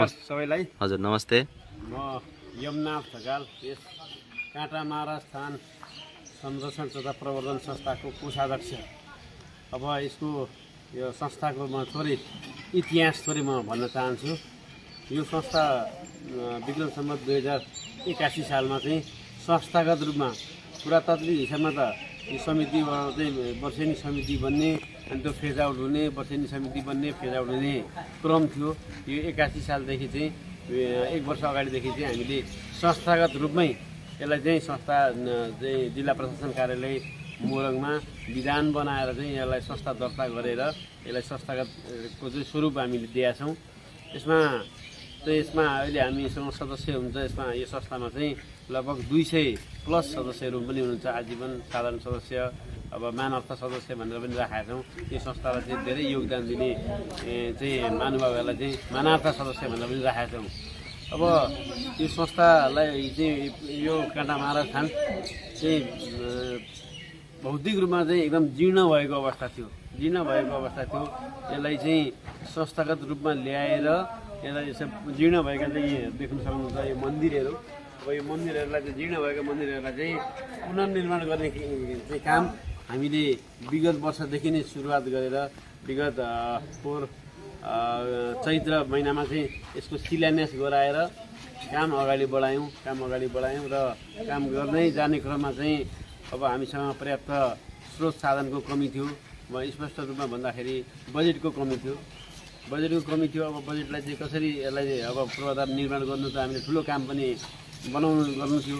नमस्ते सबैलाई। हजुर नमस्ते। म यमनाथ ढकाल यस काँटा मारा स्थान संरक्षण तथा प्रवर्धन संस्थाको कोषाध्यक्ष। अब यसको यो संस्थाको म थोरै इतिहास थोरै म भन्न चाहन्छु। यो संस्था विक्रम सम्वत 2081 सालमा चाहिँ संस्थागत रूपमा पुरातात्विक हिसाबमा त यो समितिबाट चाहिँ वर्षेनी समिति बन्ने अनि त्यो फेज आउट हुने, वर्षेनी समिति बन्ने, फेज आउट हुने क्रम थियो। यो 81 सालदेखि चाहिँ 1 वर्ष अगाडिदेखि चाहिँ हामीले संस्थागत रूपमै यसलाई चाहिँ संस्था चाहिँ जिल्ला प्रशासन कार्यालय मोरङमा विधान बनाएर चाहिँ यसलाई संस्था दर्ता गरेर यसलाई संस्थागतको चाहिँ स्वरूप हामीले दिएका छौँ। यसमा अहिले हामीसँग सदस्य हुन्छ। यसमा यो संस्थामा चाहिँ लगभग 200 प्लस सदस्यहरू पनि हुनुहुन्छ। आजीवन साधारण सदस्य, अब मानवता सदस्य भनेर पनि राखेका छौँ। यो संस्थालाई चाहिँ धेरै योगदान दिने चाहिँ महानुभावहरूलाई चाहिँ मानवता सदस्य भनेर पनि राखेका छौँ। अब यो संस्थालाई चाहिँ यो काँटा मारा स्थान चाहिँ भौतिक रूपमा चाहिँ एकदम जीर्ण भएको अवस्था थियो। यसलाई चाहिँ संस्थागत रूपमा ल्याएर यसलाई यसो जीर्ण भएका चाहिँ देख्न सक्नुहुन्छ यो मन्दिरहरू। अब यो मन्दिरहरूलाई चाहिँ जीर्ण भएका मन्दिरहरूलाई चाहिँ पुनर्निर्माण गर्ने चाहिँ काम हामीले विगत वर्षदेखि नै सुरुवात गरेर विगत चैत्र महिनामा चाहिँ यसको शिलान्यास गराएर काम अगाडि बढायौँ र काम गर्दै जाने क्रममा चाहिँ अब हामीसँग पर्याप्त स्रोत साधनको कमी थियो। म स्पष्ट रूपमा भन्दाखेरि बजेटको कमी थियो। अब बजेटलाई चाहिँ कसरी यसलाई अब पूर्वाधार निर्माण गर्नु त हामीले ठुलो काम पनि गर्नु थियो।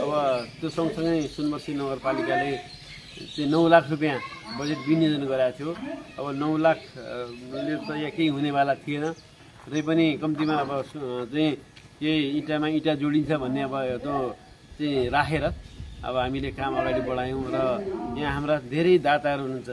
अब त्यो सँगसँगै सुनवर्सी नगरपालिकाले चाहिँ 9 लाख रुपियाँ बजेट विनियोजन गराएको थियो। अब 9 लाखले त यहाँ केही हुनेवाला थिएन। र पनि कम्तीमा अब चाहिँ यही इँटामा इँटा जोडिन्छ भन्ने अब त्यो चाहिँ राखेर अब हामीले काम अगाडि बढायौँ। र यहाँ हाम्रा धेरै दाताहरू हुनुहुन्छ।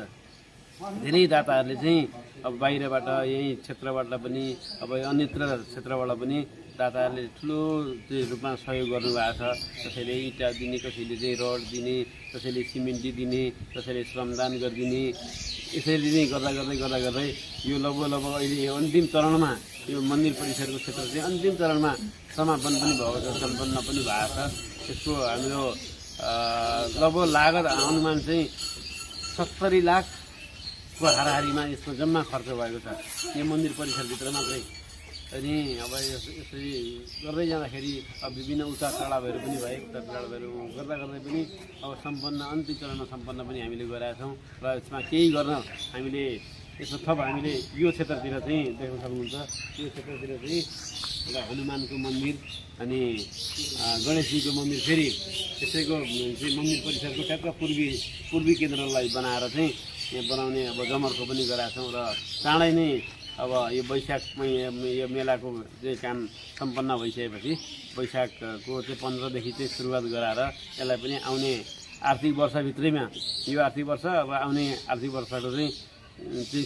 धेरै दाताहरूले चाहिँ अब बाहिरबाट यही क्षेत्रबाट पनि अब अन्यत्र क्षेत्रबाट पनि दाताहरूले ठुलो चाहिँ रूपमा सहयोग गर्नुभएको छ। कसैले इँटा दिने, कसैले चाहिँ रड दिने, कसैले सिमेन्टी दिने, कसैले श्रमदान गरिदिने। यसरी नै गर्दै यो लगभग अहिले यो अन्तिम चरणमा यो मन्दिर परिसरको क्षेत्र चाहिँ अन्तिम चरणमा समापन पनि भएको छ, सम्पन्न पनि भएको छ। यसको हाम्रो लगभग लागत अनुमान चाहिँ 70 लाखको हाराहारीमा यसको जम्मा खर्च भएको छ यो मन्दिर परिसरभित्र मात्रै। अनि अब यसरी गर्दै जाँदाखेरि अब विभिन्न उतार चढावहरू पनि भए। उतार चढावहरू गर्दा पनि अब सम्पन्न अन्तिम चरणमा सम्पन्न पनि हामीले गरेका छौँ। र यसमा केही गर्न हामीले यसमा थप हामीले यो क्षेत्रतिर चाहिँ देख्न सक्नुहुन्छ। यो क्षेत्रतिर चाहिँ एउटा हनुमानको मन्दिर अनि गणेशजीको मन्दिर, फेरि त्यसैको चाहिँ मन्दिर परिसरको ठ्याक्क पूर्वी केन्द्रलाई बनाएर चाहिँ यहाँ बनाउने अब जमर्को पनि गराएको छौँ। र चाँडै नै अब यो वैशाखमा यो मेलाको चाहिँ काम सम्पन्न भइसकेपछि वैशाखको चाहिँ 15देखि चाहिँ सुरुवात गराएर यसलाई पनि आउने आर्थिक वर्षभित्रैमा यो आर्थिक वर्ष अब आउने आर्थिक वर्षको चाहिँ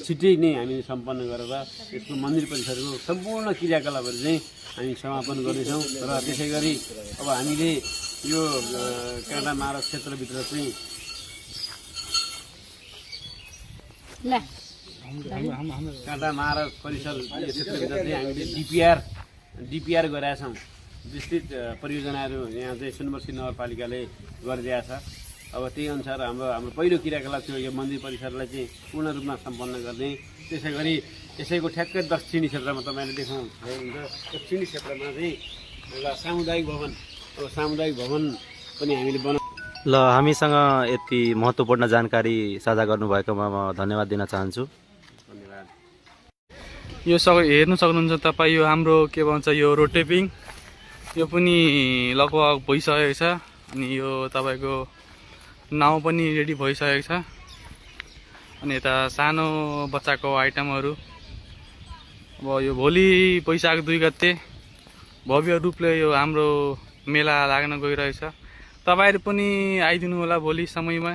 छिट्टै नै हामीले सम्पन्न गरेर यसको मन्दिर परिसरको सम्पूर्ण क्रियाकलापहरू चाहिँ हामी समापन गर्नेछौँ। र त्यसै गरी अब हामीले यो काँटा मारा क्षेत्रभित्र चाहिँ काँटा मारा परिसर क्षेत्रभित्र चाहिँ हामीले डिपिआर गराएका छौँ। विस्तृत परियोजनाहरू यहाँ चाहिँ सुनवर्सी नगरपालिकाले गरिदिएको छ। अब त्यही अनुसार हाम्रो पहिलो क्रियाकलाप थियो यो मन्दिर परिसरलाई चाहिँ पूर्ण रूपमा सम्पन्न गर्ने। त्यसै गरी यसैको ठ्याक्कै दक्षिणी क्षेत्रमा तपाईँले देख्नुहुन्छ, दक्षिणी क्षेत्रमा चाहिँ एउटा सामुदायिक भवन पनि हामीले ल हामीसँग यति महत्त्वपूर्ण जानकारी साझा गर्नुभएकोमा म धन्यवाद दिन चाहन्छु। धन्यवाद। यो हेर्नु सक्नुहुन्छ तपाईँ यो हाम्रो के भन्छ यो रोटेपिङ यो पनि लगभग भइसकेको छ। अनि यो तपाईँको नाउ पनि रेडी भइसकेको छ। अनि यता सानो बच्चाको आइटमहरू अब यो भोलि वैशाख 2 गते भव्य रूपले यो हाम्रो मेला लाग्न गइरहेछ। तपाईँहरू पनि आइदिनु होला भोलि समयमा।